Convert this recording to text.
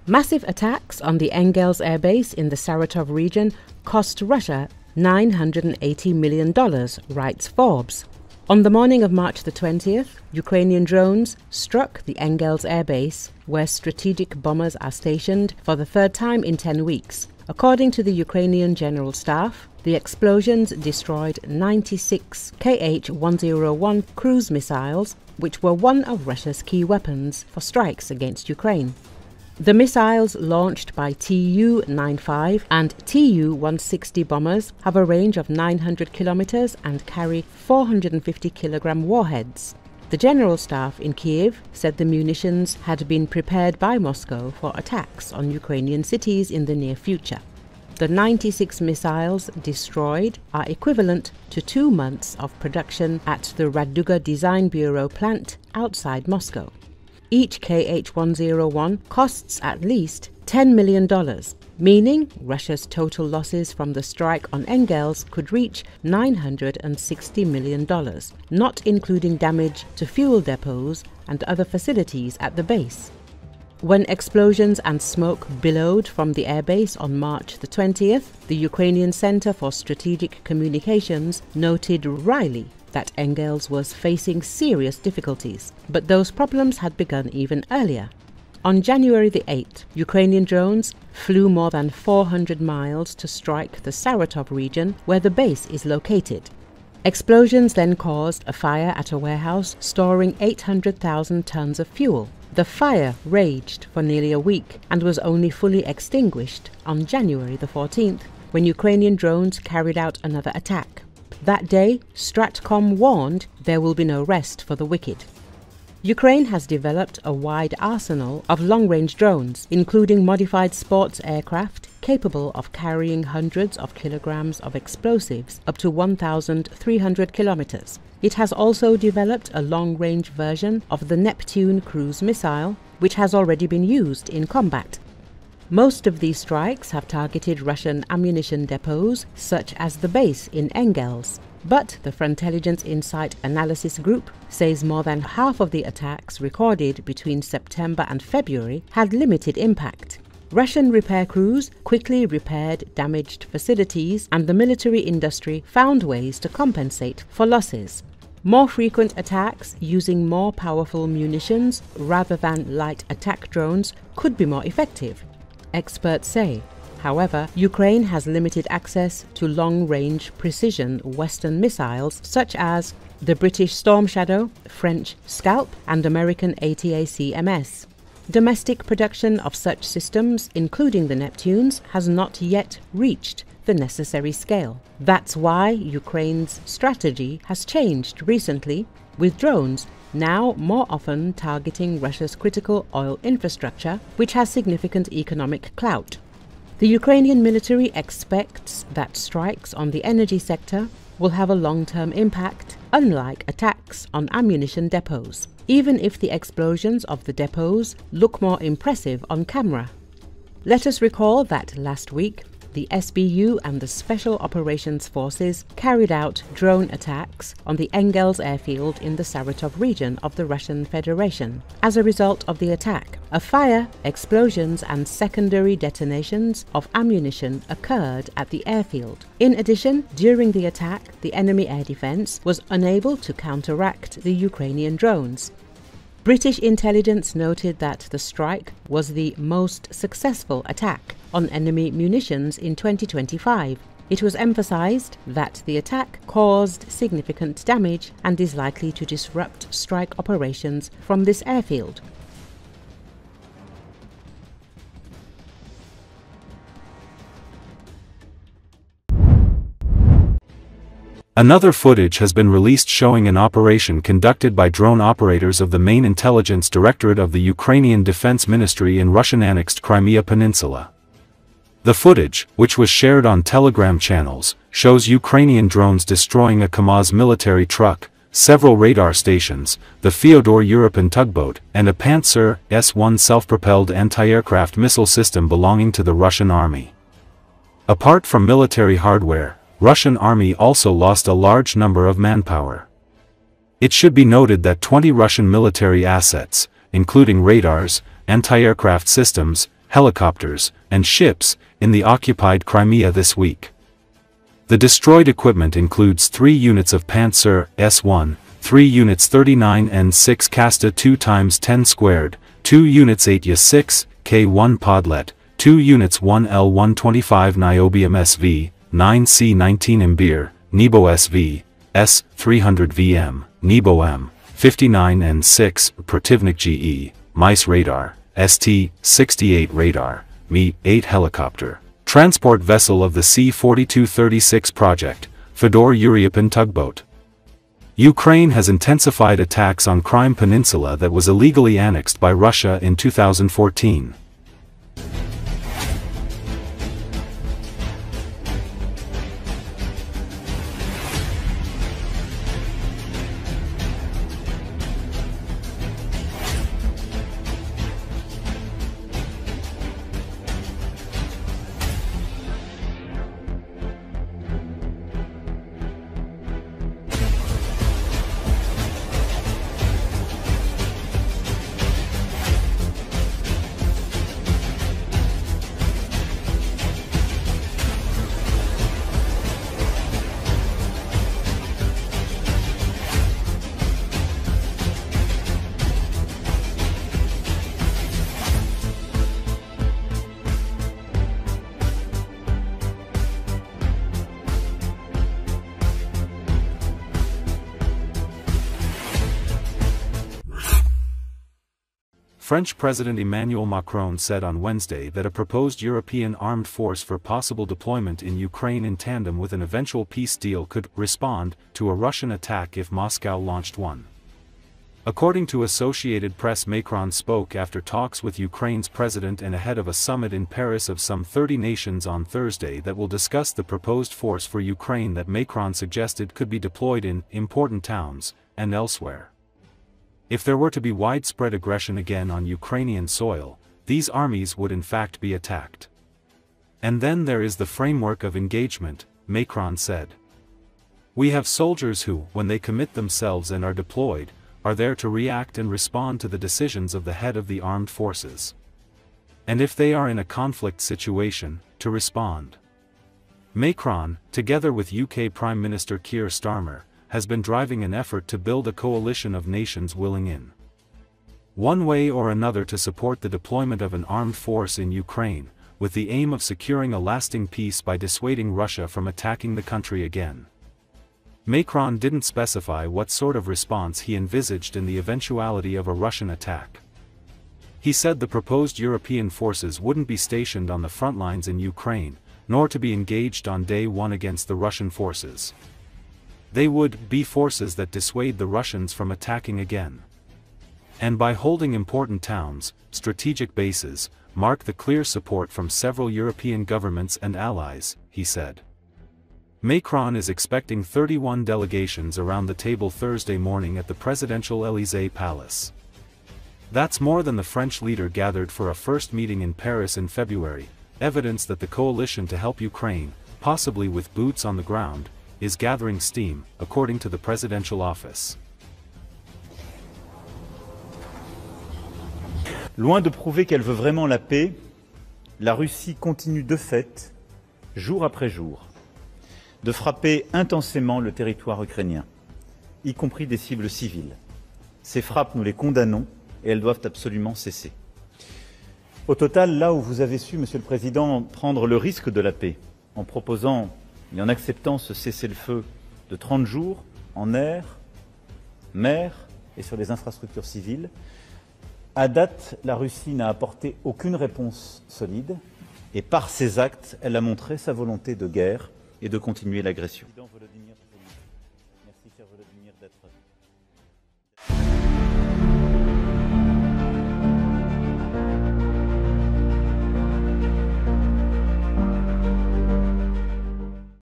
Massive attacks on the Engels airbase in the Saratov region cost Russia $980 million, writes Forbes. On the morning of March the 20th, Ukrainian drones struck the Engels airbase, where strategic bombers are stationed, for the third time in 10 weeks. According to the Ukrainian General Staff, the explosions destroyed 96 Kh-101 cruise missiles, which were one of Russia's key weapons for strikes against Ukraine. The missiles, launched by Tu-95 and Tu-160 bombers, have a range of 900 kilometers and carry 450-kilogram warheads. The General Staff in Kiev said the munitions had been prepared by Moscow for attacks on Ukrainian cities in the near future. The 96 missiles destroyed are equivalent to 2 months of production at the Raduga Design Bureau plant outside Moscow. Each Kh-101 costs at least $10 million, meaning Russia's total losses from the strike on Engels could reach $960 million, not including damage to fuel depots and other facilities at the base. When explosions and smoke billowed from the airbase on March the 20th, the Ukrainian Center for Strategic Communications noted wryly that Engels was facing serious difficulties, but those problems had begun even earlier. On January the 8th, Ukrainian drones flew more than 400 miles to strike the Saratov region, where the base is located. Explosions then caused a fire at a warehouse storing 800,000 tons of fuel. The fire raged for nearly a week and was only fully extinguished on January the 14th, when Ukrainian drones carried out another attack. That day, Stratcom warned there will be no rest for the wicked. Ukraine has developed a wide arsenal of long-range drones, including modified sports aircraft capable of carrying hundreds of kilograms of explosives up to 1,300 kilometers. It has also developed a long-range version of the Neptune cruise missile, which has already been used in combat. Most of these strikes have targeted Russian ammunition depots, such as the base in Engels. But the Frontelligence Insight Analysis Group says more than half of the attacks recorded between September and February had limited impact. Russian repair crews quickly repaired damaged facilities, and the military industry found ways to compensate for losses. More frequent attacks using more powerful munitions rather than light attack drones could be more effective, experts say. However, Ukraine has limited access to long-range precision Western missiles such as the British Storm Shadow, French Scalp, and American ATACMS. Domestic production of such systems, including the Neptunes, has not yet reached the necessary scale. That's why Ukraine's strategy has changed recently, with drones now more often targeting Russia's critical oil infrastructure, which has significant economic clout. The Ukrainian military expects that strikes on the energy sector will have a long-term impact, unlike attacks on ammunition depots, even if the explosions of the depots look more impressive on camera. Let us recall that last week, the SBU and the Special Operations Forces carried out drone attacks on the Engels airfield in the Saratov region of the Russian Federation. As a result of the attack, a fire, explosions, and secondary detonations of ammunition occurred at the airfield. In addition, during the attack, the enemy air defense was unable to counteract the Ukrainian drones. British intelligence noted that the strike was the most successful attack on enemy munitions in 2025. It was emphasized that the attack caused significant damage and is likely to disrupt strike operations from this airfield. Another footage has been released showing an operation conducted by drone operators of the main intelligence directorate of the Ukrainian Defense Ministry in Russian-annexed Crimea Peninsula. The footage, which was shared on Telegram channels, shows Ukrainian drones destroying a Kamaz military truck, several radar stations, the Fyodor European tugboat, and a Panzer S-1 self-propelled anti-aircraft missile system belonging to the Russian army. Apart from military hardware, Russian army also lost a large number of manpower. It should be noted that 20 Russian military assets, including radars, anti-aircraft systems, helicopters, and ships in the occupied Crimea this week. The destroyed equipment includes 3 units of Panzer S1, 3 units 39 and 6 Kasta 2x10 squared, 2 units 8Ya6, K1 Podlet, 2 units 1L125 Niobium SV, 9 C19 Imbir, Nebo SV, S300 VM, Nebo M, 59 and 6 Protivnik GE, Mice radar, ST-68 radar, Mi-8 helicopter, transport vessel of the C-4236 project, Fedor Uryapin tugboat. Ukraine has intensified attacks on Crimea Peninsula that was illegally annexed by Russia in 2014. French President Emmanuel Macron said on Wednesday that a proposed European armed force for possible deployment in Ukraine in tandem with an eventual peace deal could respond to a Russian attack if Moscow launched one. According to Associated Press, Macron spoke after talks with Ukraine's president and ahead of a summit in Paris of some 30 nations on Thursday that will discuss the proposed force for Ukraine that Macron suggested could be deployed in important towns and elsewhere. If there were to be widespread aggression again on Ukrainian soil, these armies would in fact be attacked. And then there is the framework of engagement, Macron said. We have soldiers who, when they commit themselves and are deployed, are there to react and respond to the decisions of the head of the armed forces. And if they are in a conflict situation, to respond. Macron, together with UK Prime Minister Keir Starmer, has been driving an effort to build a coalition of nations willing in one way or another to support the deployment of an armed force in Ukraine, with the aim of securing a lasting peace by dissuading Russia from attacking the country again. Macron didn't specify what sort of response he envisaged in the eventuality of a Russian attack. He said the proposed European forces wouldn't be stationed on the front lines in Ukraine, nor to be engaged on day one against the Russian forces. They would be forces that dissuade the Russians from attacking again. And by holding important towns, strategic bases, mark the clear support from several European governments and allies, he said. Macron is expecting 31 delegations around the table Thursday morning at the presidential Élysée Palace. That's more than the French leader gathered for a first meeting in Paris in February, evidence that the coalition to help Ukraine, possibly with boots on the ground, is gathering steam, according to the presidential office. Loin de prouver qu'elle veut vraiment la paix, la Russie continue de fait, jour après jour, de frapper intensément le territoire ukrainien, y compris des cibles civiles. Ces frappes, nous les condamnons et elles doivent absolument cesser. Au total, là où vous avez su, Monsieur le Président, prendre le risque de la paix, en proposant et en acceptant ce cessez-le-feu de 30 jours en air, mer et sur les infrastructures civiles, à date, la Russie n'a apporté aucune réponse solide et par ses actes, elle a montré sa volonté de guerre et de continuer l'agression.